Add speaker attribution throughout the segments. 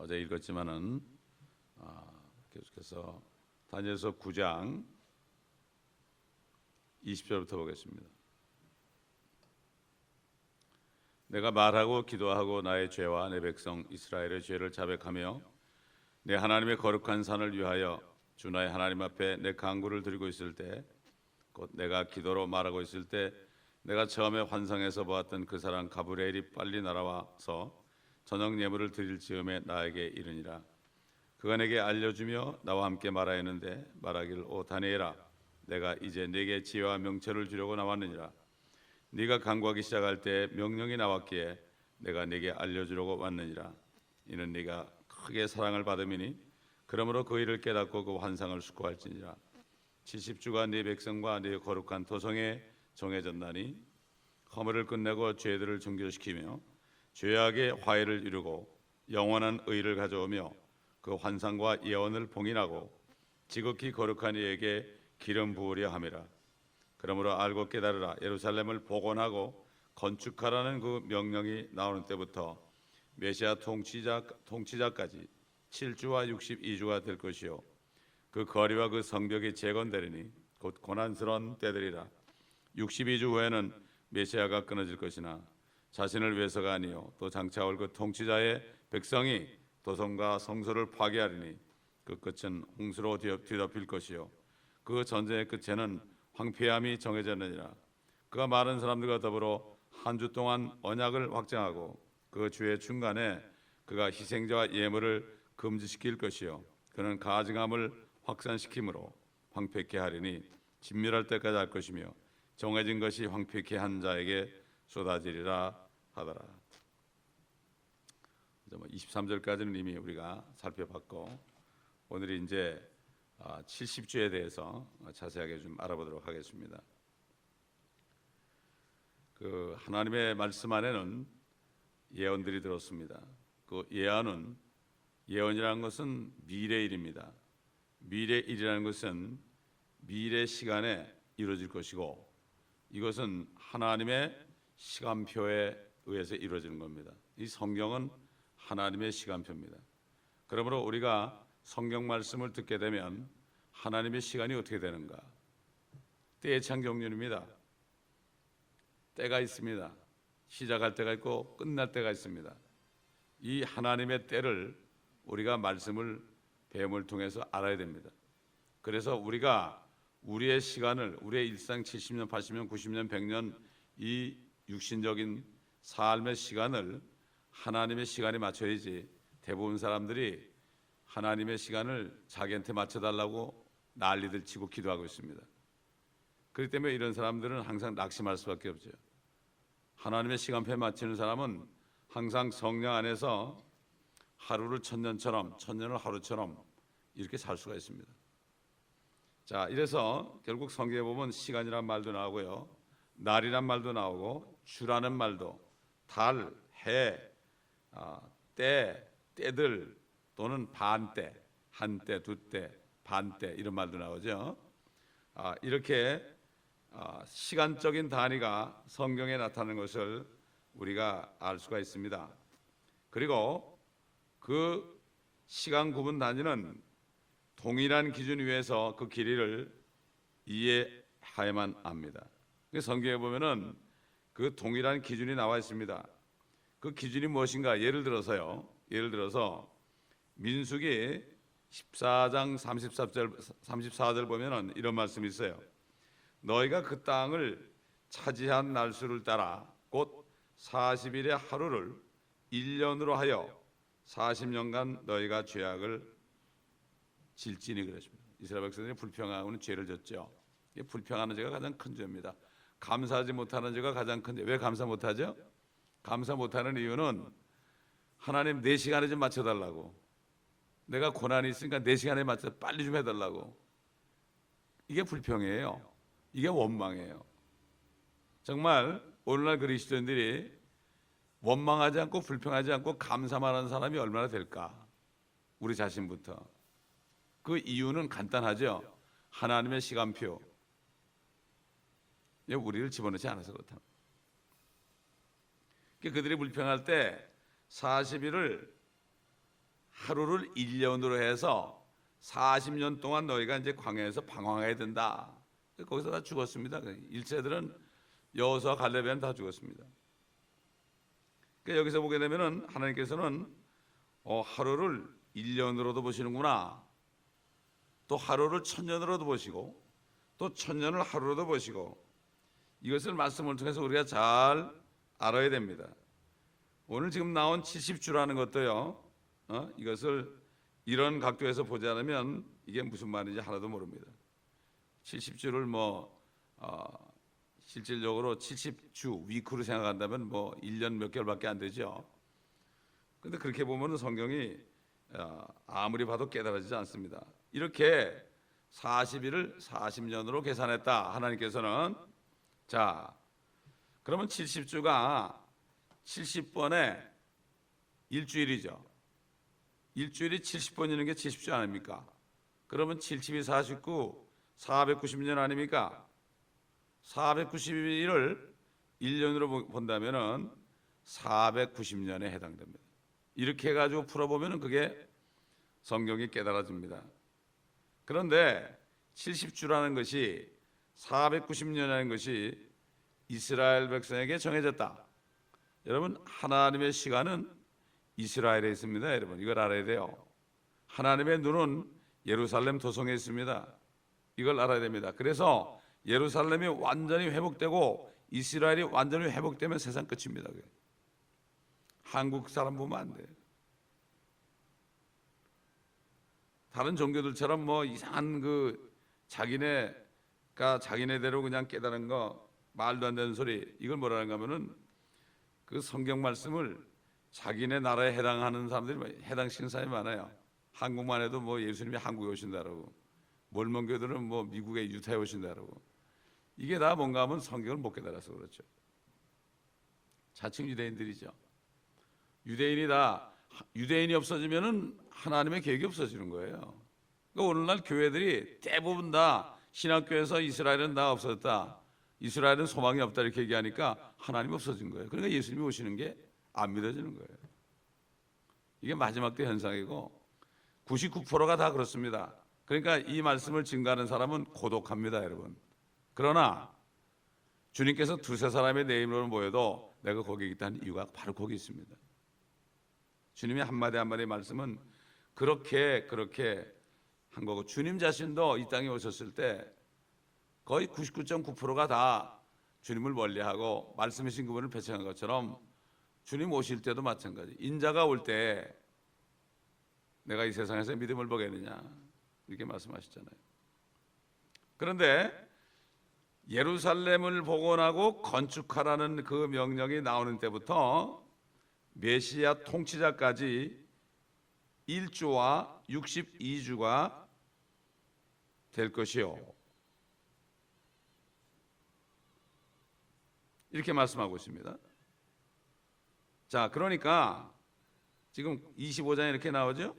Speaker 1: 어제 읽었지만은 계속해서 다니엘서 9장 20절부터 보겠습니다. 내가 말하고 기도하고 나의 죄와 내 백성 이스라엘의 죄를 자백하며 내 하나님의 거룩한 산을 위하여 주 나의 하나님 앞에 내 간구를 드리고 있을 때, 곧 내가 기도로 말하고 있을 때, 내가 처음에 환상에서 보았던 그 사람 가브리엘이 빨리 날아와서 저녁 예물을 드릴 즈음에 나에게 이르니라. 그가 내게 알려주며 나와 함께 말하였는데 말하길, 오 다니엘아, 내가 이제 네게 지혜와 명철을 주려고 나왔느니라. 네가 간구하기 시작할 때 명령이 나왔기에 내가 네게 알려주려고 왔느니라. 이는 네가 크게 사랑을 받음이니 그러므로 그 일을 깨닫고 그 환상을 숙고할지니라. 70주가 네 백성과 네 거룩한 도성에 정해졌나니 허물을 끝내고 죄들을 정결시키며 죄악의 화해를 이루고 영원한 의를 가져오며 그 환상과 예언을 봉인하고 지극히 거룩한 이에게 기름 부으려 함이라. 그러므로 알고 깨달으라. 예루살렘을 복원하고 건축하라는 그 명령이 나오는 때부터 메시아 통치자까지 7주와 62주가 될 것이요 그 거리와 그 성벽이 재건되리니 곧 고난스러운 때들이라. 62주 후에는 메시아가 끊어질 것이나 자신을 위해서가 아니요 또 장차 올 그 통치자의 백성이 도성과 성소를 파괴하리니 그 끝은 홍수로 뒤덮일 것이요 그 전쟁의 끝에는 황폐함이 정해졌느니라. 그가 많은 사람들과 더불어 한 주 동안 언약을 확정하고 그 주의 중간에 그가 희생자와 예물을 금지시킬 것이요 그는 가증함을 확산시키므로 황폐케 하리니 진멸할 때까지 할 것이며 정해진 것이 황폐케 한 자에게 쏟아지리라 하더라. 23절까지는 이미 우리가 살펴봤고 오늘이 이제 70주에 대해서 자세하게 좀 알아보도록 하겠습니다. 그 하나님의 말씀 안에는 예언들이 들었습니다. 그 예언이라는 것은 미래일입니다. 미래일이라는 것은 미래 시간에 이루어질 것이고 이것은 하나님의 시간표에 의해서 이루어지는 겁니다. 이 성경은 하나님의 시간표입니다. 그러므로 우리가 성경 말씀을 듣게 되면 하나님의 시간이 어떻게 되는가? 때의 창정륜입니다. 때가 있습니다. 시작할 때가 있고 끝날 때가 있습니다. 이 하나님의 때를 우리가 말씀을 배움을 통해서 알아야 됩니다. 그래서 우리가 우리의 시간을 우리의 일상 70년, 80년, 90년, 100년 이 육신적인 삶의 시간을 하나님의 시간에 맞춰야지 대부분 사람들이 하나님의 시간을 자기한테 맞춰달라고 난리들 치고 기도하고 있습니다. 그렇기 때문에 이런 사람들은 항상 낙심할 수밖에 없죠. 하나님의 시간표에 맞추는 사람은 항상 성령 안에서 하루를 천년처럼 천년을 하루처럼 이렇게 살 수가 있습니다. 자, 이래서 결국 성경에 보면 시간이란 말도 나오고요 날이란 말도 나오고 주라는 말도 달, 해, 때, 때들 또는 반때, 한때, 두때, 반때 이런 말도 나오죠. 이렇게 시간적인 단위가 성경에 나타나는 것을 우리가 알 수가 있습니다. 그리고 그 시간 구분 단위는 동일한 기준 위에서 그 길이를 이해해야만 합니다. 성경에 보면은 그 동일한 기준이 나와 있습니다. 그 기준이 무엇인가? 예를 들어서 민수기 14장 34절 보면은 이런 말씀이 있어요. 너희가 그 땅을 차지한 날수를 따라 곧 40일의 하루를 1년으로 하여 40년간 너희가 죄악을 질지니 그랬습니다. 이스라엘 백성들이 불평하고는 죄를 졌죠. 불평하는 죄가 가장 큰 죄입니다. 감사하지 못하는 죄가 가장 큰 죄. 왜 감사 못하죠? 감사 못하는 이유는 하나님 내 시간에 좀 맞춰달라고, 내가 고난이 있으니까 내 시간에 맞춰 빨리 좀 해달라고, 이게 불평이에요. 이게 원망이에요. 정말 오늘날 그리스도인들이 원망하지 않고 불평하지 않고 감사만 하는 사람이 얼마나 될까? 우리 자신부터. 그 이유는 간단하죠. 하나님의 시간표 우리를 집어넣지 않아서 그렇다. 그들이 불평할 때 40일을 하루를 1년으로 해서 40년 동안 너희가 이제 광야에서 방황해야 된다. 거기서 다 죽었습니다. 일세들은 여호수아 갈렙에는 다 죽었습니다. 그러니까 여기서 보게 되면은 하나님께서는 하루를 1년으로도 보시는구나. 또 하루를 1000년으로도 보시고 또 1000년을 하루로도 보시고, 이것을 말씀을 통해서 우리가 잘 알아야 됩니다. 오늘 지금 나온 70주라는 것도요, 이것을 이런 각도에서 보지 않으면 이게 무슨 말인지 하나도 모릅니다. 70주를 실질적으로 70주 위크로 생각한다면 1년 몇 개월밖에 안 되죠. 그런데 그렇게 보면 성경이 아무리 봐도 깨달아지지 않습니다. 이렇게 40일을 40년으로 계산했다, 하나님께서는. 자, 그러면 70주가 70번에 일주일이죠. 일주일이 70번이는 게 70주 아닙니까? 그러면 70이 49, 490년 아닙니까? 490일을 1년으로 본다면은 490년에 해당됩니다. 이렇게 해가지고 풀어보면은 그게 성경이 깨달아집니다. 그런데 70주라는 것이 490년이라는 것이 이스라엘 백성에게 정해졌다. 여러분, 하나님의 시간은 이스라엘에 있습니다. 여러분, 이걸 알아야 돼요. 하나님의 눈은 예루살렘 도성에 있습니다. 이걸 알아야 됩니다. 그래서 예루살렘이 완전히 회복되고 이스라엘이 완전히 회복되면 세상 끝입니다. 한국 사람 보면 안 돼요. 다른 종교들처럼 이상한 자기네가 자기네대로 그냥 깨달은 거, 말도 안 되는 소리, 이걸 뭐라는가 하면은 그 성경 말씀을 자기네 나라에 해당하는 사람들이 해당시키는 사람이 많아요. 한국만 해도 예수님이 한국에 오신다라고, 몰몬 교들은 미국에 유타에 오신다라고. 이게 다 뭔가 하면 성경을 못 깨달아서 그렇죠. 자칭 유대인들이죠. 유대인이 없어지면은 하나님의 계획이 없어지는 거예요. 그러니까 오늘날 교회들이 대부분 다 신학교에서 이스라엘은 다 없어졌다, 이스라엘은 소망이 없다, 이렇게 얘기하니까 하나님이 없어진 거예요. 그러니까 예수님이 오시는 게 안 믿어지는 거예요. 이게 마지막 때 현상이고 99%가 다 그렇습니다. 그러니까 이 말씀을 증거하는 사람은 고독합니다, 여러분. 그러나 주님께서 두세 사람의 내 이름으로 모여도 내가 거기 있다는 이유가 바로 거기 있습니다. 주님의 한마디 한마디 말씀은 그렇게 한 거고, 주님 자신도 이 땅에 오셨을 때 거의 99.9%가 다 주님을 멀리하고 말씀이신 그분을 배척한 것처럼 주님 오실 때도 마찬가지. 인자가 올 때 내가 이 세상에서 믿음을 보겠느냐, 이렇게 말씀하셨잖아요. 그런데 예루살렘을 복원하고 건축하라는 그 명령이 나오는 때부터 메시아 통치자까지 1주와 62주가 될 것이요, 이렇게 말씀하고 있습니다. 자, 그러니까 지금 25장에 이렇게 나오죠.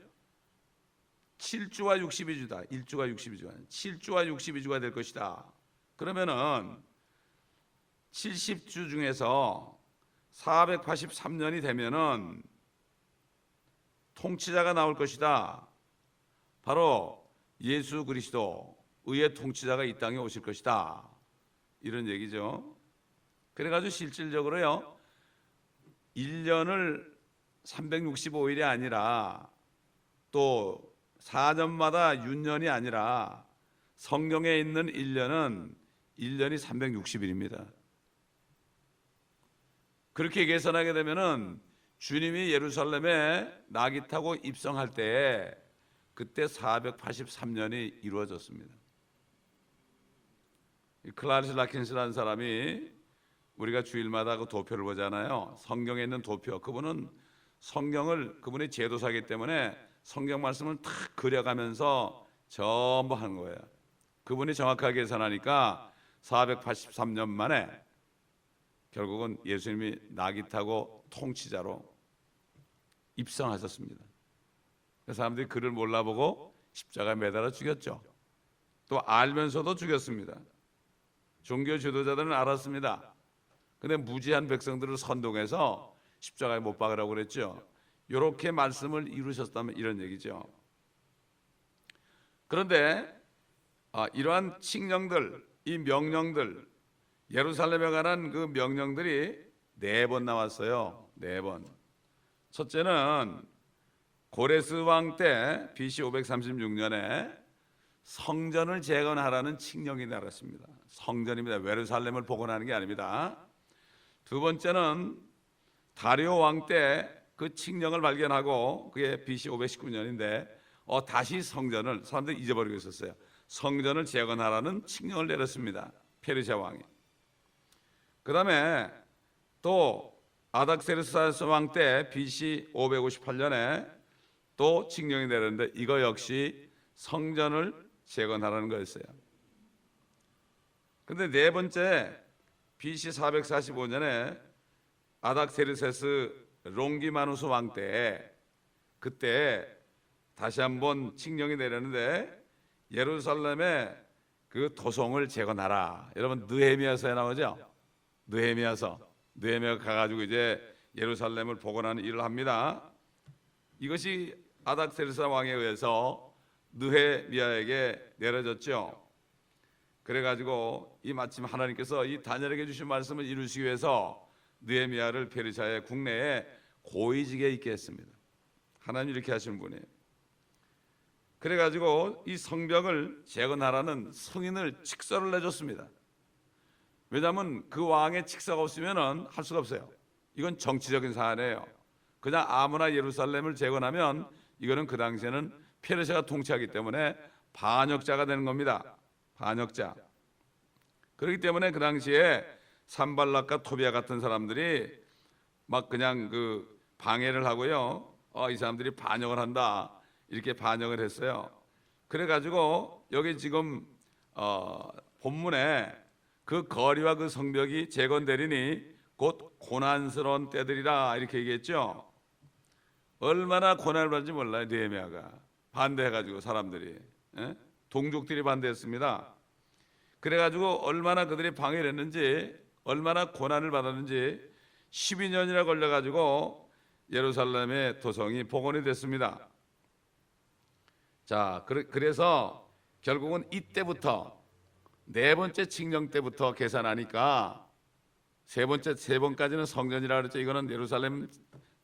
Speaker 1: 7주와 62주다. 1주와 62주가 7주와 62주가 될 것이다. 그러면은 70주 중에서 483년이 되면은 통치자가 나올 것이다. 바로 예수 그리스도, 의의 통치자가 이 땅에 오실 것이다, 이런 얘기죠. 그래가지고 실질적으로요, 1년을 365일이 아니라 또 4년마다 윤년이 아니라 성경에 있는 1년이 360일입니다. 그렇게 계산하게 되면은 주님이 예루살렘에 나귀 타고 입성할 때 그때 483년이 이루어졌습니다. 클라리스 라킨스라는 사람이, 우리가 주일마다 그 도표를 보잖아요. 성경에 있는 도표. 그분은 그분의 제도사이기 때문에 성경 말씀을 탁 그려가면서 전부 하는 거예요. 그분이 정확하게 계산하니까 483년 만에 결국은 예수님이 나귀 타고 통치자로 입성하셨습니다. 그 사람들이 그를 몰라보고 십자가에 매달아 죽였죠. 또 알면서도 죽였습니다. 종교 지도자들은 알았습니다. 근데 무지한 백성들을 선동해서 십자가에 못 박으라고 그랬죠. 이렇게 말씀을 이루셨다면 이런 얘기죠. 그런데 이러한 칙령들, 이 명령들, 예루살렘에 관한 그 명령들이 4번 나왔어요. 4번. 첫째는 고레스 왕 때 BC 536년에 성전을 재건하라는 칙령이 내렸습니다. 성전입니다. 예루살렘을 복원하는 게 아닙니다. 두 번째는 다리오 왕 때 그 칙령을 발견하고 그게 BC 519년인데 다시 성전을, 사람들이 잊어버리고 있었어요. 성전을 재건하라는 칙령을 내렸습니다. 페르시아 왕이. 그 다음에 또 아닥세르스 왕 때 BC 558년에 또 칙령이 내렸는데 이거 역시 성전을 재건하라는 거였어요. 근데 4번째 BC 445년에 아닥세르세스 롱기마누스 왕 때 그때 다시 한번 칙령이 내렸는데 예루살렘의 그 도성을 재건하라. 여러분 느헤미야서에 나오죠? 느헤미야가 가가지고 이제 예루살렘을 복원하는 일을 합니다. 이것이 아닥세르스 왕에 의해서 느헤미야에게 내려졌죠. 그래가지고 이 마침 하나님께서 이 다니엘에게 주신 말씀을 이루시기 위해서 느헤미야를 페르시아의 국내에 고위직에 있게 했습니다. 하나님 이렇게 하시는 분이에요. 그래가지고 이 성벽을 재건하라는 승인을 칙서를 내줬습니다. 왜냐하면 그 왕의 칙서가 없으면 할 수가 없어요. 이건 정치적인 사안이에요. 그냥 아무나 예루살렘을 재건하면 이거는 그 당시에는 페르시아가 통치하기 때문에 반역자가 되는 겁니다. 반역자. 그렇기 때문에 그 당시에 산발락과 토비아 같은 사람들이 막 그냥 그 방해를 하고요. 이 사람들이 반역을 한다. 이렇게 반역을 했어요. 그래가지고 여기 지금 본문에 그 거리와 그 성벽이 재건되리니 곧 고난스러운 때들이라 이렇게 얘기했죠. 얼마나 고난을 받는지 몰라요. 느헤미야가 반대해가지고 사람들이 동족들이 반대했습니다. 그래가지고 얼마나 그들이 방해를 했는지 얼마나 고난을 받았는지 12년이나 걸려가지고 예루살렘의 도성이 복원이 됐습니다. 자, 그래서 결국은 이때부터 4번째 칙령 때부터 계산하니까 세 번까지는 성전이라 그랬죠. 이거는 예루살렘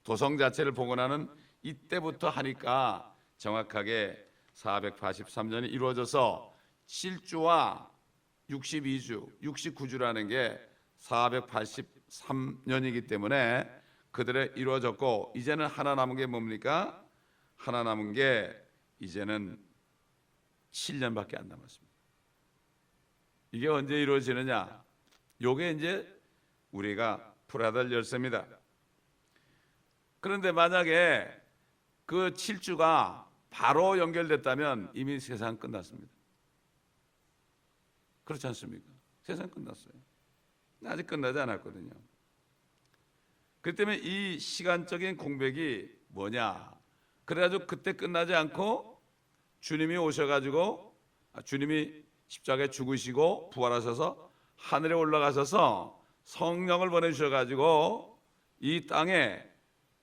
Speaker 1: 도성 자체를 복원하는 이때부터 하니까 정확하게 483년이 이루어져서 7주와 62주, 69주라는 게 483년이기 때문에 그들의 이루어졌고 이제는 하나 남은 게 뭡니까? 하나 남은 게 이제는 7년밖에 안 남았습니다. 이게 언제 이루어지느냐? 요게 이제 우리가 풀어야 될 열쇠입니다. 그런데 만약에 그 7주가 바로 연결됐다면 이미 세상 끝났습니다. 그렇지 않습니까? 세상 끝났어요. 아직 끝나지 않았거든요. 그렇기 때문에 이 시간적인 공백이 뭐냐? 그래가지고 그때 끝나지 않고 주님이 오셔가지고 주님이 십자가에 죽으시고 부활하셔서 하늘에 올라가셔서 성령을 보내주셔가지고 이 땅에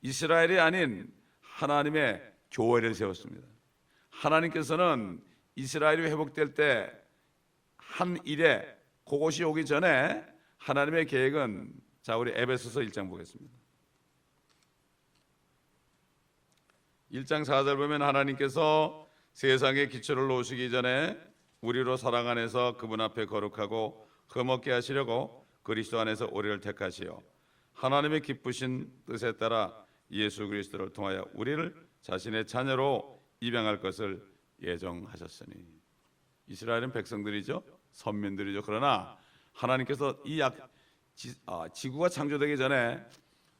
Speaker 1: 이스라엘이 아닌 하나님의 교회를 세웠습니다. 하나님께서는 이스라엘이 회복될 때 한 일에 그것이 오기 전에 하나님의 계획은 자 우리 에베소서 1장 보겠습니다. 1장 4절 보면 하나님께서 세상의 기초를 놓으시기 전에 우리로 사랑 안에서 그분 앞에 거룩하고 흠없게 하시려고 그리스도 안에서 우리를 택하시어 하나님의 기쁘신 뜻에 따라 예수 그리스도를 통하여 우리를 자신의 자녀로 입양할 것을 예정하셨으니. 이스라엘은 백성들이죠. 선민들이죠. 그러나 하나님께서 지구가 창조되기 전에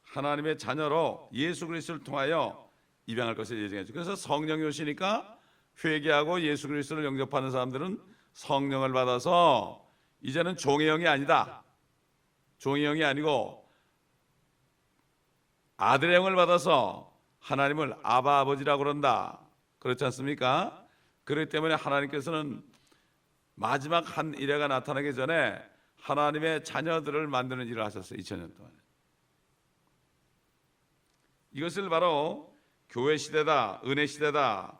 Speaker 1: 하나님의 자녀로 예수 그리스도를 통하여 입양할 것을 예정했죠. 그래서 성령이 오시니까 회개하고 예수 그리스도를 영접하는 사람들은 성령을 받아서 이제는 종의 영이 아니다. 종의 영이 아니고 아들의 영을 받아서 하나님을 아바 아버지라고 그런다. 그렇지 않습니까? 그렇기 때문에 하나님께서는 마지막 한 일회가 나타나기 전에 하나님의 자녀들을 만드는 일을 하셨어요. 2000년 동안. 이것을 바로 교회 시대다, 은혜 시대다,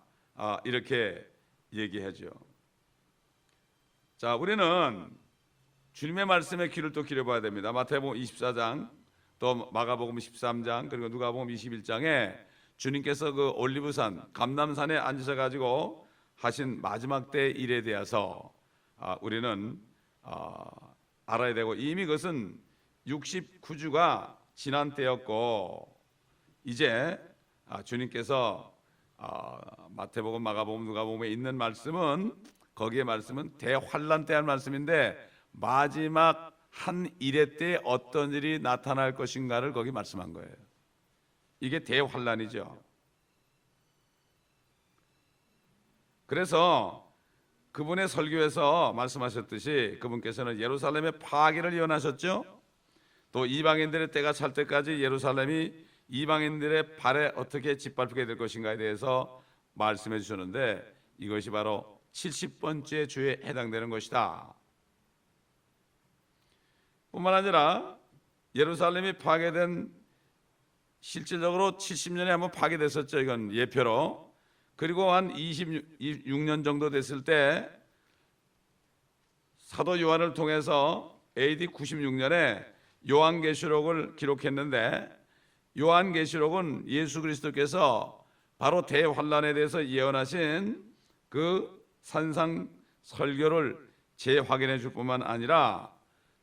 Speaker 1: 이렇게 얘기하죠. 자, 우리는 주님의 말씀에 귀를 또 기울여봐야 됩니다. 마태복음 24장, 또 마가복음 13장, 그리고 누가복음 21장에 주님께서 그 올리브산, 감람산에 앉으셔 가지고 하신 마지막 때 일에 대해서 우리는 알아야 되고, 이미 그것은 69주가 지난 때였고, 이제 주님께서 마태복음, 마가복음, 누가복음에 있는 말씀은, 거기에 말씀은 대환란 때 할 말씀인데, 마지막 한 일회 때 어떤 일이 나타날 것인가를 거기 말씀한 거예요. 이게 대환란이죠. 그래서 그분의 설교에서 말씀하셨듯이 그분께서는 예루살렘의 파괴를 예언하셨죠. 또 이방인들의 때가 찰 때까지 예루살렘이 이방인들의 발에 어떻게 짓밟히게 될 것인가에 대해서 말씀해 주셨는데, 이것이 바로 70번째 주에 해당되는 것이다. 뿐만 아니라 예루살렘이 파괴된, 실질적으로 70년에 한번 파괴됐었죠. 이건 예표로. 그리고 한 26년 정도 됐을 때 사도 요한을 통해서 AD 96년에 요한계시록을 기록했는데, 요한계시록은 예수 그리스도께서 바로 대환란에 대해서 예언하신 그 산상 설교를 재확인해 줄 뿐만 아니라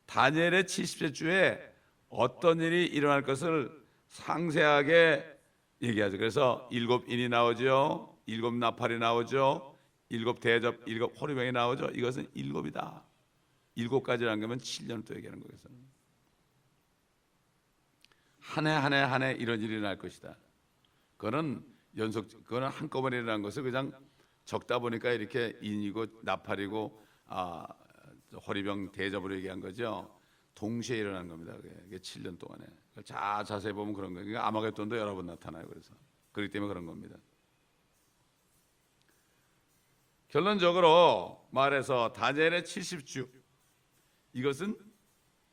Speaker 1: 다니엘의 70째 주에 어떤 일이 일어날 것을 상세하게 얘기하죠. 그래서 7인이 나오죠. 7나팔이 나오죠. 7대접, 7호리병이 나오죠. 이것은 7이다. 7가지라는 거면 7년 또 얘기하는 거겠어. 한 해 한 해 한 해 이런 일이 일어날 것이다. 그거는 한꺼번에 일어난 것을 그냥 적다 보니까 이렇게 인이고 나팔이고 호리병 대접으로 얘기한 거죠. 동시에 일어난 겁니다. 그게 7년 동안에. 자세히 보면 그런 거예요. 그러니까 아마겟돈도 여러 번 나타나요. 그래서 그렇기 때문에 그런 겁니다. 결론적으로 말해서 다니엘의 70주, 이것은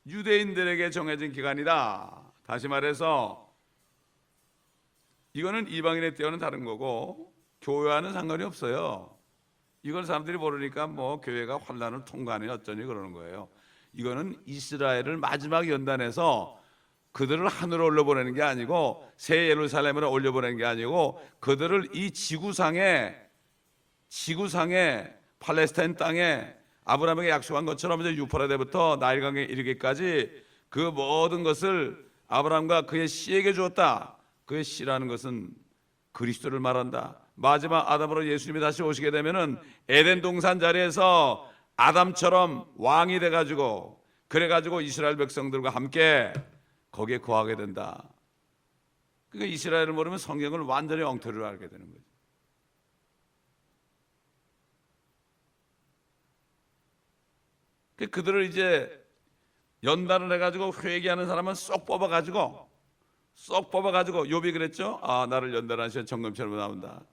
Speaker 1: 유대인들에게 정해진 기간이다. 다시 말해서 이거는 이방인의 때와는 다른 거고 교회와는 상관이 없어요. 이걸 사람들이 모르니까 뭐 교회가 환란을 통과하니 어쩌니 그러는 거예요. 이거는 이스라엘을 마지막 연단해서 그들을 하늘로 올려보내는 게 아니고, 새 예루살렘으로 올려보내는 게 아니고, 그들을 이 지구상에 팔레스타인 땅에 아브라함에게 약속한 것처럼 이제 유프라데부터 나일강에 이르기까지 그 모든 것을 아브라함과 그의 씨에게 주었다. 그의 씨라는 것은 그리스도를 말한다. 마지막 아담으로 예수님이 다시 오시게 되면은 에덴 동산 자리에서 아담처럼 왕이 돼가지고, 그래가지고 이스라엘 백성들과 함께 거기에 거하게 된다. 그러니까 이스라엘을 모르면 성경을 완전히 엉터리로 알게 되는 거죠. 그들을 이제 연단을 해가지고 회개하는 사람은 쏙 뽑아가지고 욥이 그랬죠. 나를 연단하시면 정금처럼 나온다.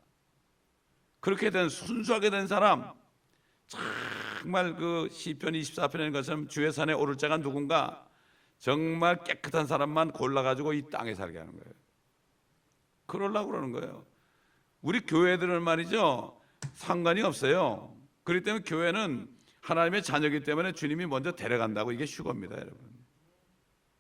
Speaker 1: 그렇게 된, 순수하게 된 사람, 정말 그 시편 24편에 것처럼 주의 산에 오를 자가 누군가, 정말 깨끗한 사람만 골라가지고 이 땅에 살게 하는 거예요. 그러려고 그러는 거예요. 우리 교회들은 말이죠, 상관이 없어요. 그렇기 때문에 교회는 하나님의 자녀이기 때문에 주님이 먼저 데려간다고, 이게 휴거입니다, 여러분.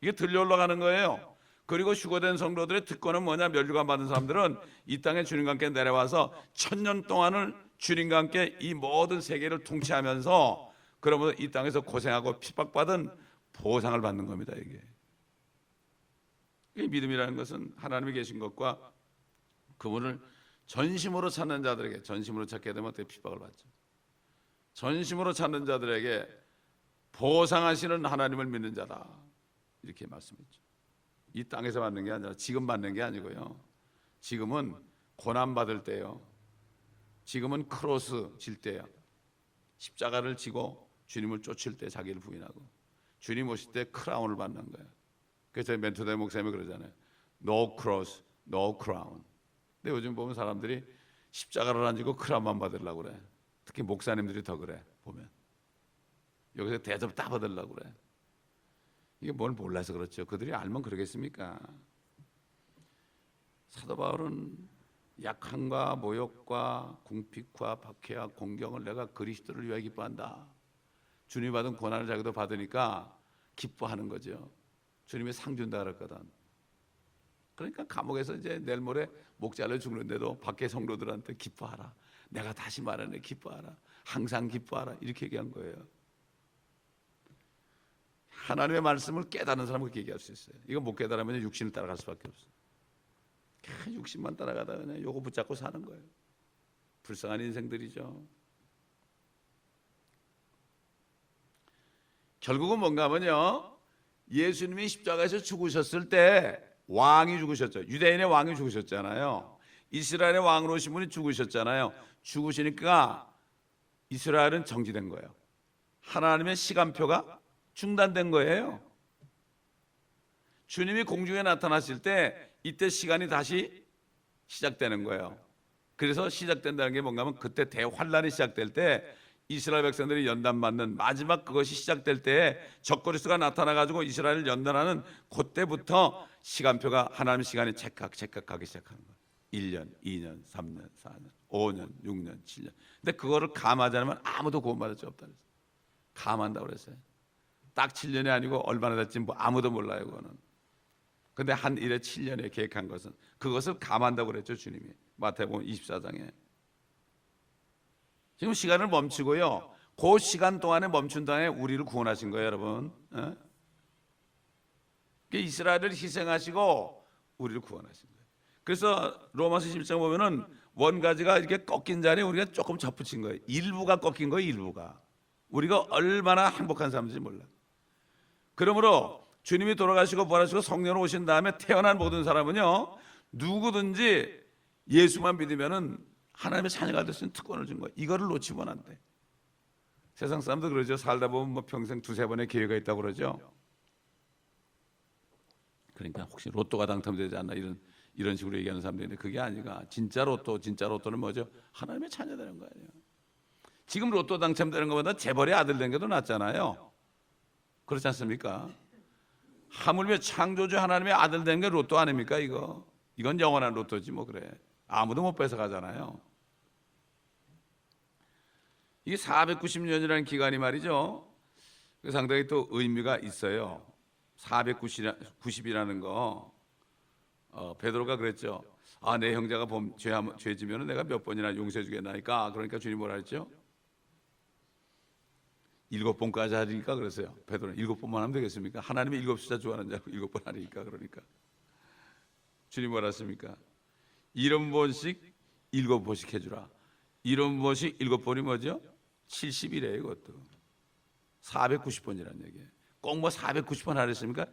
Speaker 1: 이게 들려 올라가는 거예요. 그리고 휴거된 성도들의 특권은 뭐냐? 멸류관 받은 사람들은 이 땅에 주님과 함께 내려와서 1000년 동안을 주님과 함께 이 모든 세계를 통치하면서, 그러면서 이 땅에서 고생하고 핍박받은 보상을 받는 겁니다. 이게 믿음이라는 것은 하나님이 계신 것과 그분을 전심으로 찾는 자들에게, 전심으로 찾게 되면 어떻게 핍박을 받죠. 전심으로 찾는 자들에게 보상하시는 하나님을 믿는 자다, 이렇게 말씀했죠. 이 땅에서 받는 게 아니라 지금 받는 게 아니고요. 지금은 고난 받을 때요. 지금은 크로스 질 때요. 십자가를 지고 주님을 쫓을 때 자기를 부인하고, 주님 오실 때 크라운을 받는 거예요. 그래서 멘토대 목사님이 그러잖아요. No cross, no crown. 근데 요즘 보면 사람들이 십자가를 안 지고 크라운만 받으려고 그래. 특히 목사님들이 더 그래. 보면 여기서 대접 다 받으려고 그래. 이게 뭘 몰라서 그렇죠. 그들이 알면 그러겠습니까? 사도 바울은 약함과 모욕과 궁핍과 박해와 공경을 내가 그리스도를 위하여 기뻐한다. 주님이 받은 고난을 자기도 받으니까 기뻐하는 거죠. 주님이 상 준다 그랬거든. 그러니까 감옥에서 이제 내일 모레 목 잘려 죽는데도 밖에 성도들한테 기뻐하라. 내가 다시 말하네, 기뻐하라. 항상 기뻐하라. 이렇게 얘기한 거예요. 하나님의 말씀을 깨닫는 사람은 그렇게 얘기할 수 있어요. 이거 못 깨달으면 육신을 따라갈 수밖에 없어요. 육신만 따라가다 그냥 요거 붙잡고 사는 거예요. 불쌍한 인생들이죠. 결국은 뭔가 하면요, 예수님이 십자가에서 죽으셨을 때 왕이 죽으셨죠. 유대인의 왕이 죽으셨잖아요. 이스라엘의 왕으로 오신 분이 죽으셨잖아요. 죽으시니까 이스라엘은 정지된 거예요. 하나님의 시간표가 중단된 거예요. 주님이 공중에 나타나실 때 이때 시간이 다시 시작되는 거예요. 그래서 시작된다는 게 뭔가 하면 그때 대환란이 시작될 때 이스라엘 백성들이 연단받는 마지막 그것이 시작될 때에 적그리스도가 나타나가지고 이스라엘을 연단하는 그때부터 시간표가 하나님의 시간이 찰칵 가기 시작하는 거예요. 1년, 2년, 3년, 4년, 5년, 6년, 7년. 근데 그거를 감하지 않으면 아무도 구원받을 수 없다 그랬어요. 감한다고 그랬어요. 딱 7년이 아니고 얼마나 됐지 뭐 아무도 몰라요, 그거는. 근데 한 일에 7년에 계획한 것은 그것을 감한다고 그랬죠, 주님이. 마태복음 24장에. 지금 시간을 멈추고요, 그 시간 동안에 멈춘 다음에 우리를 구원하신 거예요, 여러분. 이스라엘을 희생하시고 우리를 구원하신 거예요. 그래서 로마서 11장 보면은 원가지가 이렇게 꺾인 자리에 우리가 조금 접붙인 거예요. 일부가 꺾인 거예요, 일부가. 우리가 얼마나 행복한 사람인지 몰라. 그러므로 주님이 돌아가시고 부활하시고 성령으로 오신 다음에 태어난 모든 사람은요, 누구든지 예수만 믿으면은 하나님의 자녀가 될 수 있는 특권을 준 거예요. 이거를 놓치면 안 돼. 세상 사람도 그러죠. 살다 보면 뭐 평생 두세 번의 기회가 있다고 그러죠. 그러니까 혹시 로또가 당첨되지 않나 이런 식으로 얘기하는 사람들인데 그게 아니라 진짜 로또는 뭐죠? 하나님의 자녀 되는 거예요. 지금 로또 당첨되는 것보다 재벌의 아들 된 게 더 낫잖아요. 그렇지 않습니까? 하물며 창조주 하나님의 아들 된 게 로또 아닙니까? 이건 영원한 로또지 뭐. 그래, 아무도 못 뺏어가잖아요. 이게 490년이라는 기간이 말이죠, 상당히 또 의미가 있어요. 490이라는 거, 베드로가 그랬죠. 내 형제가 죄 지면 내가 몇 번이나 용서해 주겠나니까. 그러니까 주님 뭐라 했죠? 7번까지 하니까 그랬어요. 베드로는 7번만 하면 되겠습니까? 하나님이 7숫자 좋아하는 자고 7번 하니까. 그러니까 주님 뭐라 했습니까? 70번씩 7번씩 해주라. 70번씩 7번이 뭐죠? 70이래요. 이것도 490번이라는 얘기예요. 꼭 뭐 490번 하랬습니까?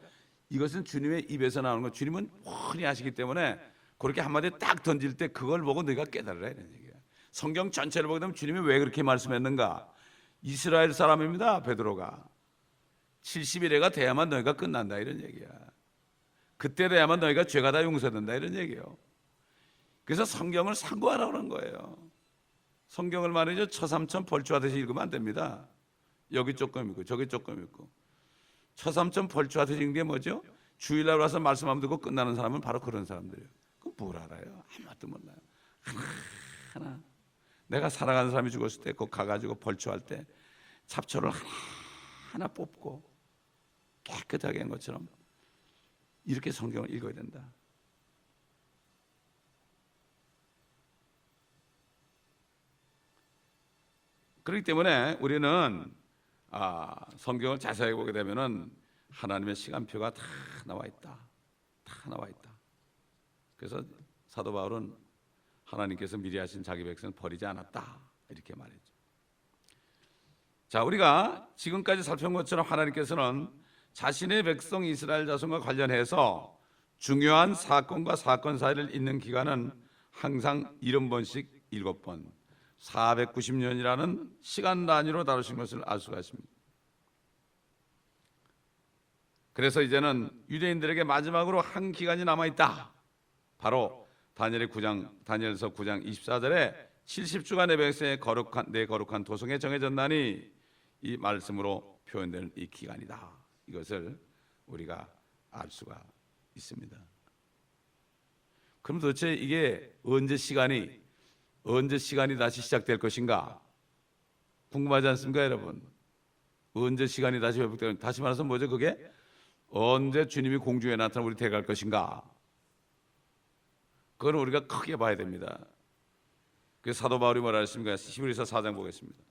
Speaker 1: 이것은 주님의 입에서 나오는 거 주님은 훤히 아시기 때문에 그렇게 한마디 딱 던질 때 그걸 보고 너희가 깨달으라 이런 얘기예요. 성경 전체를 보게 되면 주님이 왜 그렇게 말씀했는가? 이스라엘 사람입니다, 베드로가. 70일에가 돼야만 너희가 끝난다 이런 얘기야. 그때 돼야만 너희가 죄가 다 용서된다 이런 얘기예요. 그래서 성경을 상고하라고 그런 거예요. 성경을 말이죠, 처삼천 벌초하듯이 읽으면 안 됩니다. 여기 조금 있고 저기 조금 있고. 처삼천 벌초하듯이 읽는 게 뭐죠? 주일날 와서 말씀하면 듣고 끝나는 사람은 바로 그런 사람들이에요. 그럼 뭘 알아요? 아무것도 몰라요. 하나 내가 사랑하는 사람이 죽었을 때 꼭 가가지고 벌초할 때 잡초를 하나 뽑고 깨끗하게 한 것처럼 이렇게 성경을 읽어야 된다. 그렇기 때문에 우리는 성경을 자세히 보게 되면은 하나님의 시간표가 다 나와 있다. 다 나와 있다. 그래서 사도 바울은 하나님께서 미리 하신 자기 백성을 버리지 않았다 이렇게 말했죠. 자, 우리가 지금까지 살펴본 것처럼 하나님께서는 자신의 백성 이스라엘 자손과 관련해서 중요한 사건과 사건 사이를 잇는 기간은 항상 70번씩 7번 490년이라는 시간 단위로 다루신 것을 알 수가 있습니다. 그래서 이제는 유대인들에게 마지막으로 한 기간이 남아있다. 바로 다니엘서 9장 24절에 70주간 내 백성의 거룩한 도성에 정해졌나니 이 말씀으로 표현되는 이 기간이다. 이것을 우리가 알 수가 있습니다. 그럼 도대체 이게 언제 시간이 다시 시작될 것인가? 궁금하지 않습니까, 여러분? 언제 시간이 다시 회복되는, 다시 말해서 뭐죠? 그게 언제 주님이 공중에 나타나 우리 대갈 것인가? 그건 우리가 크게 봐야 됩니다. 그 사도 바울이 뭐라 했습니까? 히브리서 4장 보겠습니다.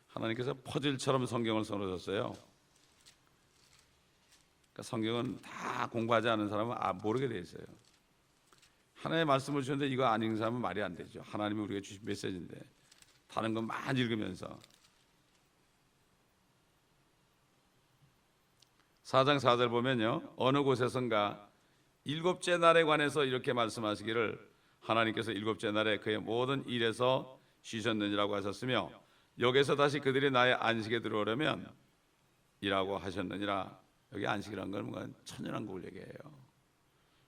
Speaker 1: 하나님께서 퍼즐처럼 성경을 써놓으셨어요. 그러니까 성경은 다 공부하지 않은 사람은 모르게 돼 있어요. 하나님의 말씀을 주는데 이거 안 읽는 사람은 말이 안 되죠. 하나님이 우리에게 주신 메시지인데 다른 건 많이 읽으면서 4장 4절 보면요, 어느 곳에선가 일곱째 날에 관해서 이렇게 말씀하시기를 하나님께서 일곱째 날에 그의 모든 일에서 쉬셨느니라고 하셨으며 여기서 다시 그들이 나의 안식에 들어오려면 이라고 하셨느니라. 여기 안식이라는 건 뭔가 천연왕국을 얘기해요.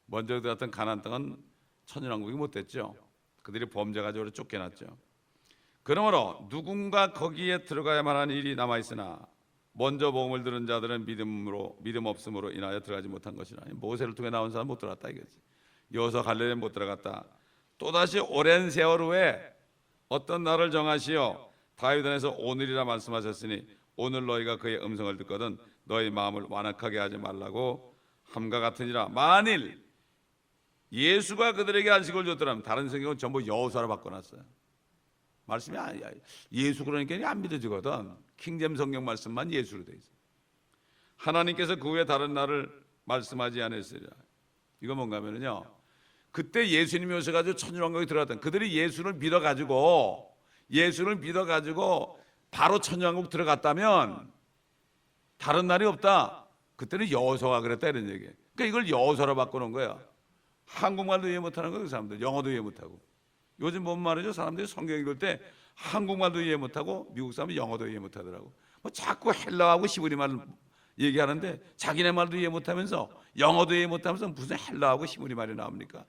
Speaker 1: 먼저 들어갔던 가나안 땅은 천연왕국이 못 됐죠. 그들이 범죄 가지고 쫓겨났죠. 그러므로 누군가 거기에 들어가야만 하는 일이 남아 있으나 먼저 복음을 들은 자들은 믿음 없음으로 인하여 들어가지 못한 것이라. 모세를 통해 나온 사람 못 들어갔다 이거지. 여호수아 갈렙에 못 들어갔다. 또다시 오랜 세월 후에 어떤 날을 정하시어 다윗 안에서 오늘이라 말씀하셨으니 오늘 너희가 그의 음성을 듣거든 너희 마음을 완악하게 하지 말라고 함과 같으니라. 만일 예수가 그들에게 안식을 줬더라면, 다른 성경은 전부 여호수아로 바꿔놨어요. 말씀이 예수 그러니까 안 믿어지거든. 킹잼 성경 말씀만 예수로 돼 있어요. 하나님께서 그 후에 다른 날을 말씀하지 않으시리라. 이거 뭔가 하면요, 그때 예수님이 오셔가지고 천년왕국에 들어갔던 그들이 예수를 믿어가지고 바로 천년왕국 들어갔다면 다른 날이 없다. 그때는 여호수아가 그랬다 이런 얘기예요. 그러니까 이걸 여호수아로 바꿔놓은 거야. 한국말도 이해 못하는 거예요. 그 사람들 영어도 이해 못하고. 요즘 뭔 말이죠? 사람들이 성경 읽을 때 한국말도 이해 못하고 미국 사람은 영어도 이해 못하더라고. 뭐 자꾸 헬라하고 히브리말을 얘기하는데 자기네 말도 이해 못하면서 영어도 이해 못하면서 무슨 헬라하고 히브리말이 나옵니까?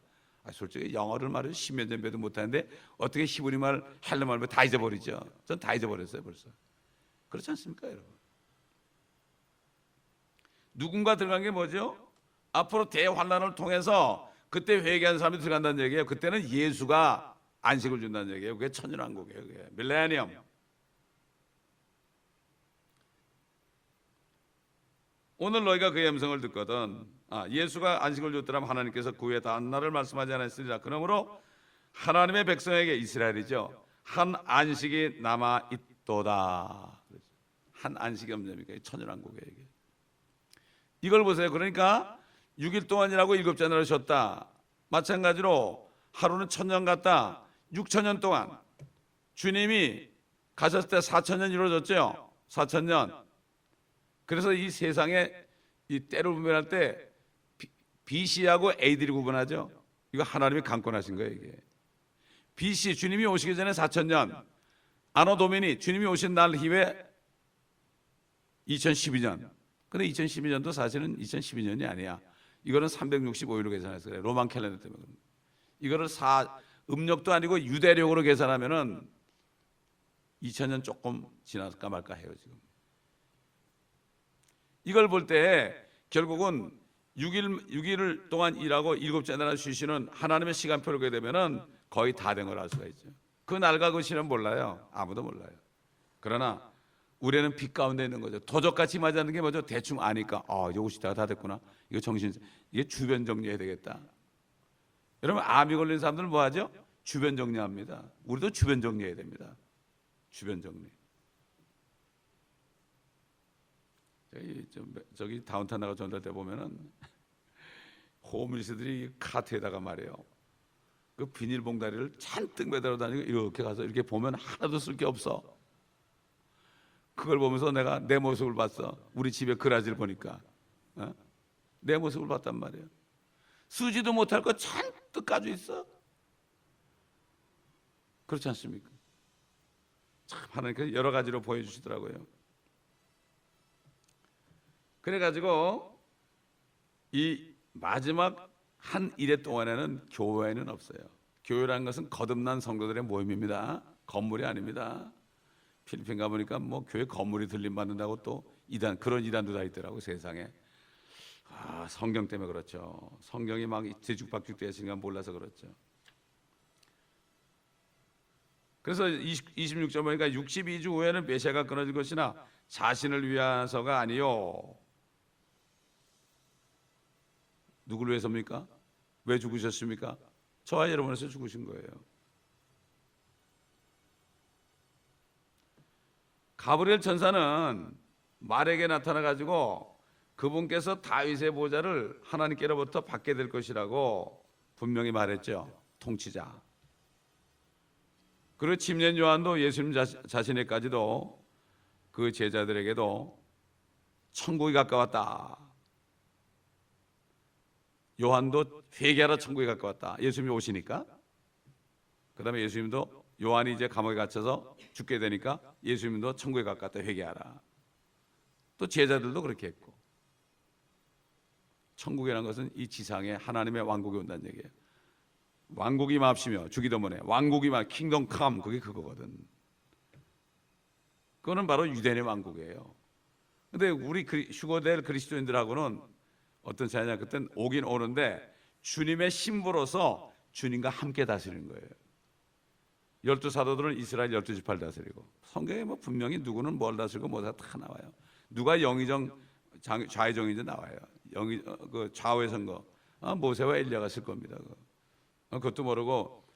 Speaker 1: 솔직히 영어를 말해서 10년 전 배도 못하는데 어떻게 히브리말, 헬라말 다 잊어버리죠. 전 다 잊어버렸어요 벌써. 그렇지 않습니까 여러분? 누군가 들어간 게 뭐죠? 앞으로 대환란을 통해서 그때 회개한 사람이 들어간다는 얘기예요. 그때는 예수가 안식을 준다는 얘기예요. 그게 천년왕국이에요. 그게 밀레니엄. 오늘 너희가 그의 음성을 듣거든. 예수가 안식을 줬더라면 하나님께서 그 후에 다른 날을 말씀하지 않았으리라. 그러므로 하나님의 백성에게, 이스라엘이죠, 한 안식이 남아 있도다. 한 안식이 없냐니까 천년왕국이에요. 이걸 보세요. 그러니까 6일 동안이라고 일곱째 날을 쉬었다. 마찬가지로 하루는 1000년 같다. 6000년 동안 주님이 가셨을 때 4000년 이루어졌죠. 4000년. 그래서 이 세상에 이 때를 구분할 때 BC하고 AD를 구분하죠. 이거 하나님이 강권하신 거예요. 이게 BC, 주님이 오시기 전에 4000년, 아노 도미니, 주님이 오신 날 이후에 2012년. 근데 2012년도 사실은 2012년이 아니야. 이거는 365일로 계산해서 그래. 로만 캘린더 때문에. 이거를 음력도 아니고 유대력으로 계산하면은 2000년 조금 지날까 말까 해요 지금. 이걸 볼 때 결국은 6일 동안 일하고 일곱째 날 쉬시는 하나님의 시간표를 보게 되면은 거의 다 된 걸 알 수가 있죠. 그 날과 그 시는 몰라요. 아무도 몰라요. 그러나 우리는 빛 가운데 있는 거죠. 도적같이 맞이하는 게 뭐죠? 대충 아니까 요거 시대가 다 됐구나. 이게 주변 정리해야 되겠다. 여러분 암이 걸린 사람들은 뭐 하죠? 주변 정리합니다. 우리도 주변 정리해야 됩니다. 주변 정리. 저기 다운타운 나가 전달대 보면은 호밀스들이 카트에다가 말이에요. 그 비닐봉다리를 잔뜩 매달아 다니고 이렇게 가서 이렇게 보면 하나도 쓸 게 없어. 그걸 보면서 내가 내 모습을 봤어. 우리 집에 그라지를 보니까 내 모습을 봤단 말이에요. 쓰지도 못할 거 잔뜩 가지고 있어. 그렇지 않습니까? 참 하나님께서 여러 가지로 보여주시더라고요. 그래가지고 이 마지막 한 일해 동안에는 교회는 없어요. 교회라는 것은 거듭난 성도들의 모임입니다. 건물이 아닙니다. 필리핀 가보니까 뭐 교회 건물이 들림받는다고 또 이단, 그런 이단도 다 있더라고 세상에. 성경 때문에 그렇죠. 성경이 막 뒤죽박죽 되었으니까 몰라서 그렇죠. 그래서 26절 보니까 62주 후에는 메시아가 끊어질 것이나 자신을 위해서가 아니요. 누구를 위해서입니까? 왜 죽으셨습니까? 저와 여러분을 위해서 죽으신 거예요. 가브리엘 천사는 말에게 나타나 가지고 그분께서 다윗의 보좌를 하나님께로부터 받게 될 것이라고 분명히 말했죠. 통치자. 그리고 침례 요한도 예수님 자신에까지도 그 제자들에게도 천국이 가까웠다. 요한도 회개하라, 천국이 가까웠다. 예수님이 오시니까. 그 다음에 예수님도 요한이 이제 감옥에 갇혀서 죽게 되니까 예수님도 천국에 가까웠다, 회개하라. 또 제자들도 그렇게 했고. 천국이라는 것은 이 지상에 하나님의 왕국이 온다는 얘기예요. 왕국이 임합시며 주기도문에 왕국이 막 킹덤 컴, 그게 그거거든. 그거는 바로 유대인의 왕국이에요. 근데 우리 휴거될 그리스도인들하고는 어떤 차이냐? 그땐 오긴 오는데 주님의 신부로서 주님과 함께 다스리는 거예요. 12사도들은 이스라엘 12지파를 다스리고, 성경에 뭐 분명히 누구는 뭘 다스리고 뭐다 다 나와요. 누가 영의정 좌의정인지 나와요. 그 좌우의 선거, 모세와 엘리야가 쓸 겁니다. 그것도 모르고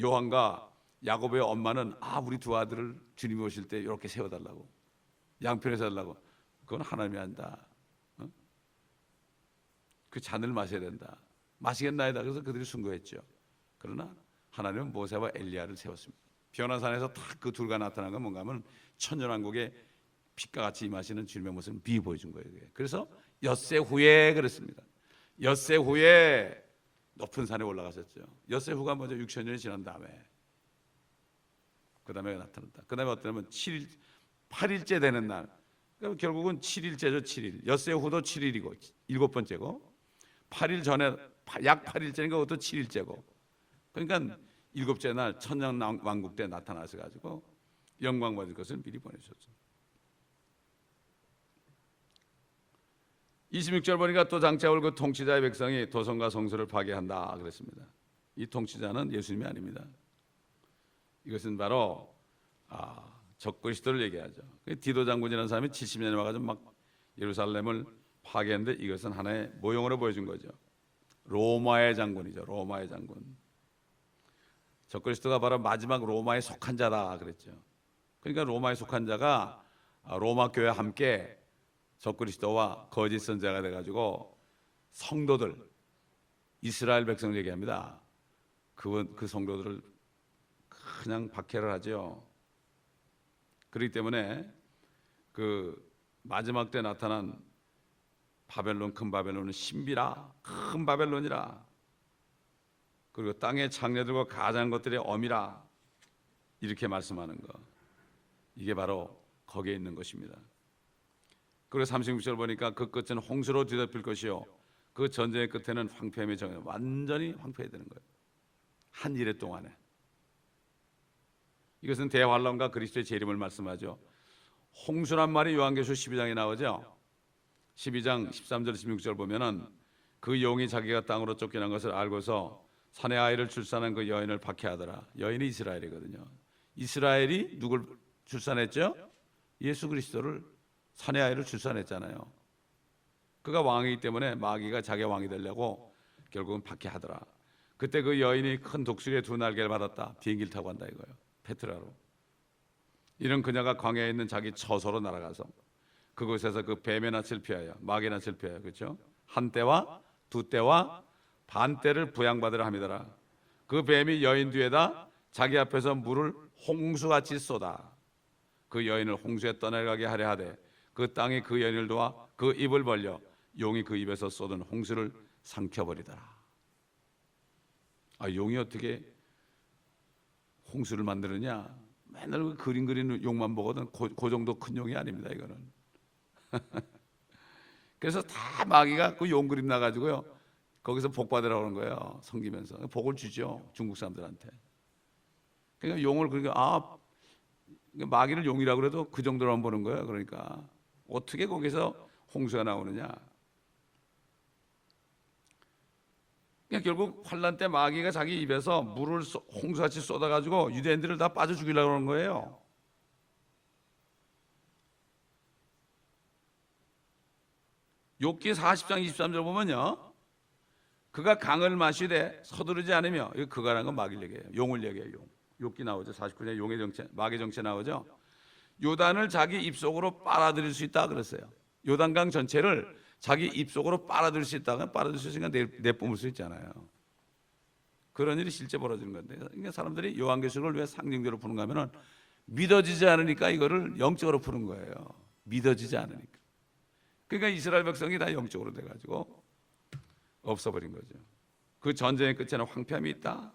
Speaker 1: 요한과 야곱의 엄마는 우리 두 아들을 주님이 오실 때 이렇게 세워달라고, 양편에 세워달라고. 그건 하나님이 한다. 그 잔을 마셔야 된다. 마시겠나이다. 그래서 그들이 순교했죠. 그러나 하나님은 모세와 엘리야를 세웠습니다. 변화산에서 딱 그 둘과 나타난 건 뭔가 하면 천년왕국의 빛과 같이 임하시는 주님의 모습을 비보여준 거예요. 그래서 엿새 후에 그랬습니다. 엿새 후에 높은 산에 올라가셨죠. 엿새 후가 먼저 6,000년이 지난 다음에 그 다음에 나타났다. 그 다음에 어떠냐면 8일째 되는 날. 그러니까 결국은 7일째죠. 7일. 엿새 후도 7일이고 7번째고, 8일 전에 약 8일째니까 그것도 7일째고. 그러니까 7째 날 천년왕국 때 나타나서 가지고 영광 받을 것을 미리 보내셨죠. 26절 보니까 또 장차 올 그 통치자의 백성이 도성과 성소를 파괴한다 그랬습니다. 이 통치자는 예수님이 아닙니다. 이것은 바로 적그리스도를 얘기하죠. 디도 장군이라는 사람이 70년에 와가지고 막 예루살렘을 파괴했는데 이것은 하나의 모형으로 보여준 거죠. 로마의 장군이죠. 로마의 장군. 적그리스도가 바로 마지막 로마에 속한 자다 그랬죠. 그러니까 로마에 속한 자가 로마 교회와 함께 적그리스도와 거짓 선자가 돼가지고 성도들, 이스라엘 백성을 얘기합니다. 그 성도들을 그냥 박해를 하죠. 그렇기 때문에 그 마지막 때 나타난 바벨론, 큰 바벨론은 신비라, 큰 바벨론이라, 그리고 땅의 창녀들과 가장한 것들의 엄이라, 이렇게 말씀하는 거, 이게 바로 거기에 있는 것입니다. 그리고 36절 보니까 그 끝은 홍수로 뒤덮일 것이요, 그 전쟁의 끝에는 황폐함이 정해, 완전히 황폐해지는 거예요. 한 일해 동안에. 이것은 대환란과 그리스도의 재림을 말씀하죠. 홍수란 말이 요한계시록 12장에 나오죠. 12장 13절 16절 보면은 그 용이 자기가 땅으로 쫓겨난 것을 알고서 산의 아이를 출산한 그 여인을 박해하더라. 여인이 이스라엘이거든요. 이스라엘이 누굴 출산했죠? 예수 그리스도를, 산의 아이를 출산했잖아요. 그가 왕이기 때문에 마귀가 자기가 왕이 되려고 결국은 박해하더라. 그때 그 여인이 큰 독수리의 두 날개를 받았다. 비행기를 타고 간다 이거예요. 페트라로. 이런 그녀가 광야에 있는 자기 처소로 날아가서 그곳에서 그 뱀의 낯을 피하여, 마귀의 낯을 피하여, 그렇죠? 한 때와 두 때와 반 때를 부양받으라 함이더라. 그 뱀이 여인 뒤에다 자기 앞에서 물을 홍수같이 쏟아 그 여인을 홍수에 떠내가게 하려 하되 그 땅이 그 여인을 도와 그 입을 벌려 용이 그 입에서 쏟은 홍수를 삼켜버리더라. 용이 어떻게 홍수를 만드느냐? 맨날 그 그림 그리는 용만 보거든. 그 정도 큰 용이 아닙니다 이거는. 그래서 다 마귀가 그 용 그림 나가지고요 거기서 복 받으라고 하는 거예요. 섬기면서 복을 주죠 중국 사람들한테. 그러니까 용을, 그러니까 마귀를 용이라고 그래도 그 정도로만 보는 거예요. 그러니까 어떻게 거기서 홍수가 나오느냐? 그러니까 결국 환란 때 마귀가 자기 입에서 물을 홍수같이 쏟아가지고 유대인들을 다 빠져 죽이려고 하는 거예요. 욥기 40장 23절 보면요, 그가 강을 마시되 서두르지 않으며, 이거 그가라는 건 마귀를 얘기해요. 용을 얘기해요. 용. 욥기 나오죠. 49장 용의 정체, 마귀 정체 나오죠. 요단을 자기 입속으로 빨아들일 수 있다 그랬어요. 요단강 전체를 자기 입속으로 빨아들일 수 있다가 빨아들일 수 있으니까 내뿜을 수 있잖아요. 그런 일이 실제 벌어지는 건데, 그러니까 사람들이 요한계시록을 왜 상징대로 푸는가 하면은 믿어지지 않으니까 이거를 영적으로 푸는 거예요. 믿어지지 않으니까. 그러니까 이스라엘 백성이 다 영적으로 돼가지고 없어버린 거죠. 그 전쟁의 끝에는 황폐함이 있다.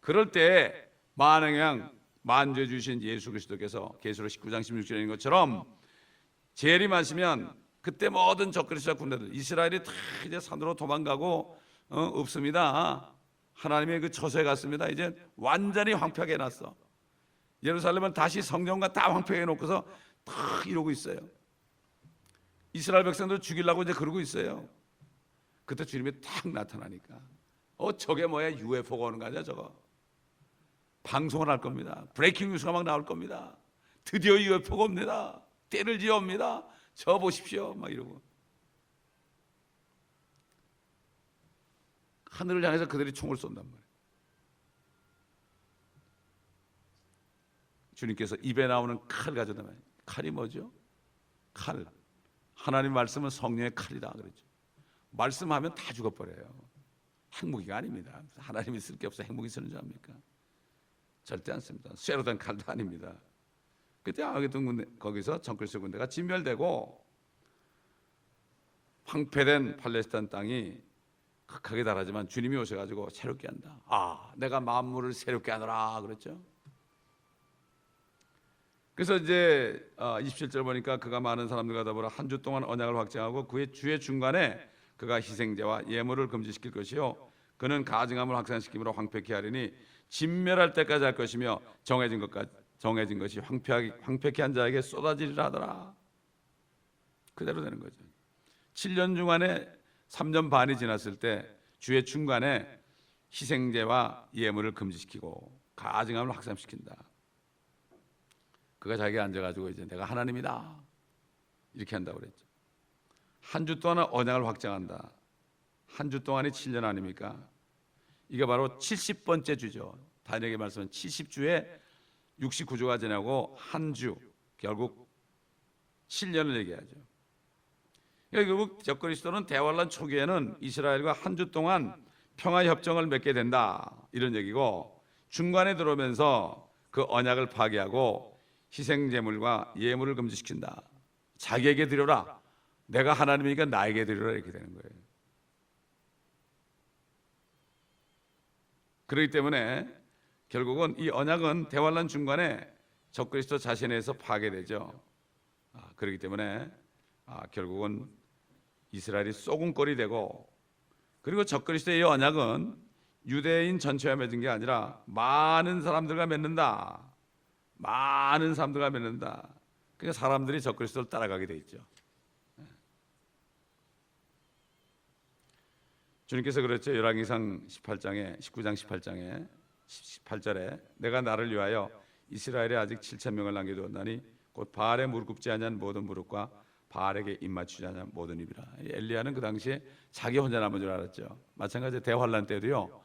Speaker 1: 그럴 때 만왕양 만죄 주신 예수 그리스도께서 계시록 19장 16절인 것처럼 재림하시면 그때 모든 적그리스도와 군대들, 이스라엘이 다 이제 산으로 도망가고 없습니다. 하나님의 그 처소에 갔습니다. 이제 완전히 황폐하게 해놨어. 예루살렘은 다시 성전과 다 황폐하게 해놓고서 다 이러고 있어요. 이스라엘 백성들 죽이려고 이제 그러고 있어요. 그때 주님이 탁 나타나니까 저게 뭐야, UFO가 오는 거 아니야 저거. 방송을 할 겁니다. 브레이킹 뉴스가 막 나올 겁니다. 드디어 UFO가 옵니다. 때를 지어옵니다. 저 보십시오 막 이러고. 하늘을 향해서 그들이 총을 쏜단 말이에요. 주님께서 입에 나오는 칼 가져다 말이에요. 칼이 뭐죠? 칼. 하나님 말씀은 성령의 칼이다 그랬죠. 말씀하면 다 죽어버려요. 핵무기가 아닙니다. 하나님이 쓸 게 없어 핵무기 쓰는 줄 압니까? 절대 않습니다. 쇠로 된 칼도 아닙니다. 그때 아기동 군대, 거기서 정글스 군대가 진멸되고 황폐된 팔레스타인 땅이 극하게 달하지만 주님이 오셔가지고 새롭게 한다. 내가 만물을 새롭게 하노라 그랬죠. 그래서 이제 27절 보니까 그가 많은 사람들과 더불어 한 주 동안 언약을 확정하고 그의 주의 중간에 그가 희생제와 예물을 금지시킬 것이요 그는 가증함을 확산시키므로 황폐케 하리니 진멸할 때까지 할 것이며 정해진 것이 황폐케 한 자에게 쏟아지리라 하더라. 그대로 되는 거죠. 7년 중간에 3년 반이 지났을 때 주의 중간에 희생제와 예물을 금지시키고 가증함을 확산시킨다. 그가 자기가 앉아가지고 이제 내가 하나님이다 이렇게 한다고 그랬죠. 한 주 동안 언약을 확정한다. 한 주 동안이 7년 아닙니까? 이게 바로 70번째 주죠. 다니엘의 말씀은 70주에 69주가 지나고 한 주, 결국 7년을 얘기하죠. 결국 적그리스도는 대환란 초기에는 이스라엘과 한 주 동안 평화협정을 맺게 된다 이런 얘기고, 중간에 들어오면서 그 언약을 파기하고 희생제물과 예물을 금지시킨다. 자기에게 드려라. 내가 하나님이니까 나에게 드려라 이렇게 되는 거예요. 그렇기 때문에 결국은 이 언약은 대환란 중간에 적그리스도 자신에서 파괴되죠. 그렇기 때문에 결국은 이스라엘이 쏘군꼴이 되고, 그리고 적그리스도의 이 언약은 유대인 전체와 맺은 게 아니라 많은 사람들과 맺는다. 많은 사람들과 맺는다. 그러니까 사람들이 적그리스도를 따라가게 돼 있죠. 주님께서 그랬죠. 열왕기상 19장 18장에 18절에 내가 나를 위하여 이스라엘에 아직 7,000명을 남겨두었나니 곧 바알에 무릎 꿇지 아니한 모든 무릎과 바알에게 입 맞추지 아니한 모든 입이라. 엘리야는 그 당시에 자기 혼자 남은 줄 알았죠. 마찬가지로 대환란 때도요,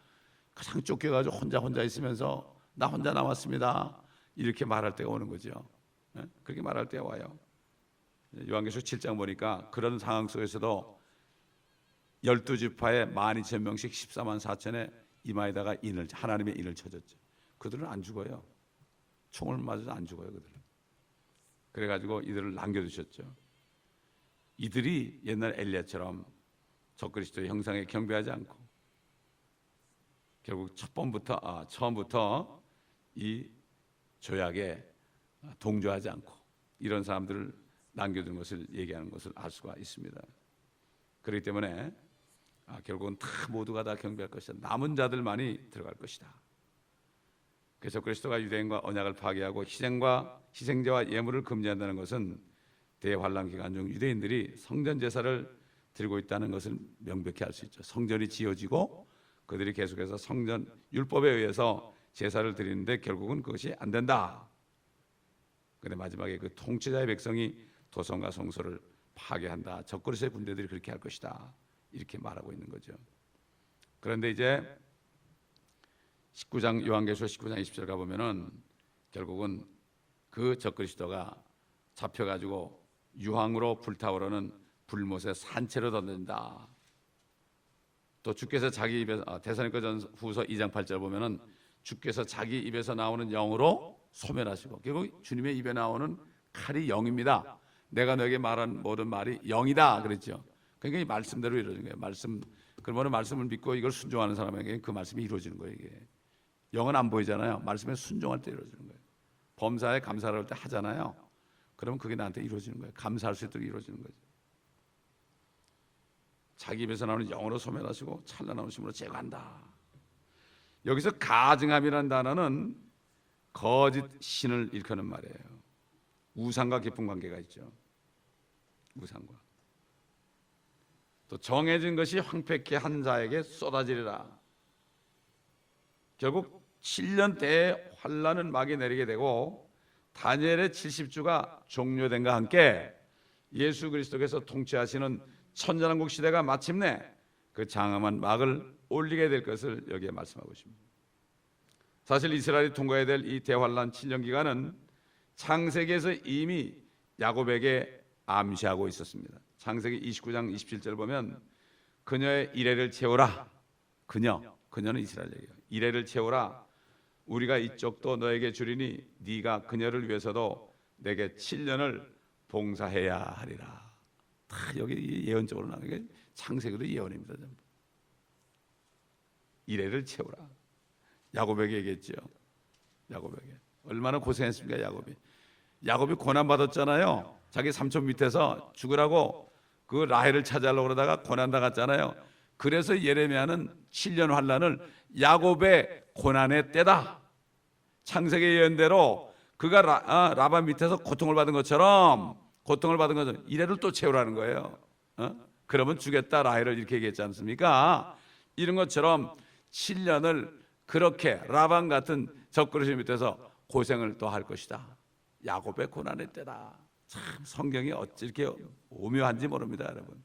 Speaker 1: 가장 쫓겨가지고 혼자 있으면서 나 혼자 남았습니다 이렇게 말할 때가 오는 거죠. 그렇게 말할 때가 와요. 요한계시록 7장 보니까 그런 상황 속에서도 12지파에 12,000명씩 14만 4천의 이마에다가 하나님의 인을 쳐줬죠. 그들은 안 죽어요. 총을 맞아도 안 죽어요. 그들은. 그래가지고 이들을 남겨두셨죠. 이들이 옛날 엘리야처럼 적그리스도의 형상에 경배하지 않고 결국 처음부터 이 조약에 동조하지 않고 이런 사람들을 남겨둔 것을 얘기하는 것을 알 수가 있습니다. 그렇기 때문에 결국은 다 모두가 다 경배할 것이다. 남은 자들만이 들어갈 것이다. 그래서 그리스도가 유대인과 언약을 파괴하고 희생제와 예물을 금지한다는 것은 대환란 기간 중 유대인들이 성전 제사를 드리고 있다는 것을 명백히 알 수 있죠. 성전이 지어지고 그들이 계속해서 성전 율법에 의해서 제사를 드리는데 결국은 그것이 안 된다. 그런데 마지막에 그 통치자의 백성이 도성과 성소를 파괴한다. 적그리스도의 군대들이 그렇게 할 것이다. 이렇게 말하고 있는 거죠. 그런데 이제 19장 요한계시록 19장 20절 가보면은 결국은 그 적그리스도가 잡혀가지고 유황으로 불타오르는 불못에 산채로 던진다. 또 주께서 자기 입에서 데살로니가전 후서 2장 8절 보면은 주께서 자기 입에서 나오는 영으로 소멸하시고, 결국 주님의 입에 나오는 칼이 영입니다. 내가 너에게 말한 모든 말이 영이다 그랬죠. 그러니까 이 말씀대로 이루어지는 거예요. 말씀, 그러면 말씀을 믿고 이걸 순종하는 사람에게 그 말씀이 이루어지는 거예요. 이게 영은 안 보이잖아요. 말씀에 순종할 때 이루어지는 거예요. 범사에 감사를 할 때 하잖아요. 그러면 그게 나한테 이루어지는 거예요. 감사할 수 있도록 이루어지는 거죠. 자기 입에서 나오는 영으로 소멸하시고 찬란한 힘으로 제거한다. 여기서 가증함이라는 단어는 거짓 신을 일컫는 말이에요. 우상과 깊은 관계가 있죠. 우상과. 또 정해진 것이 황폐케 한 자에게 쏟아지리라. 결국 7년 대환란은 막이 내리게 되고 다니엘의 70주가 종료된과 함께 예수 그리스도께서 통치하시는 천년왕국 시대가 마침내 그 장엄한 막을 올리게 될 것을 여기에 말씀하고 있습니다. 사실 이스라엘이 통과해야 될 이 대환란 7년 기간은 창세기에서 이미 야곱에게 암시하고 있었습니다. 창세기 29장 27절 보면 그녀의 이레를 채우라. 그녀는 이스라엘 얘기예요. 이레를 채우라. 우리가 이쪽도 너에게 주리니 네가 그녀를 위해서도 내게 7년을 봉사해야 하리라. 다 여기 예언적으로 나오는 게 창세기도 예언입니다. 전부. 이레를 채우라. 야곱에게 얘기했죠. 야곱에게 얼마나 고생했습니까? 야곱이 고난 받았잖아요. 자기 삼촌 밑에서 죽으라고 그 라헬을 찾아하려고 그러다가 고난 당했잖아요. 그래서 예레미야는 7년 환란을 야곱의 고난의 때다. 창세기 예언대로 그가 라반 밑에서 고통을 받은 것처럼 이래를 또 채우라는 거예요. 그러면 주겠다 라헬을 이렇게 얘기했지 않습니까? 이런 것처럼 7년을 그렇게 라반 같은 적그리스도 밑에서 고생을 또 할 것이다. 야곱의 고난의 때다. 참 성경이 어찌 이렇게 오묘한지 모릅니다, 여러분.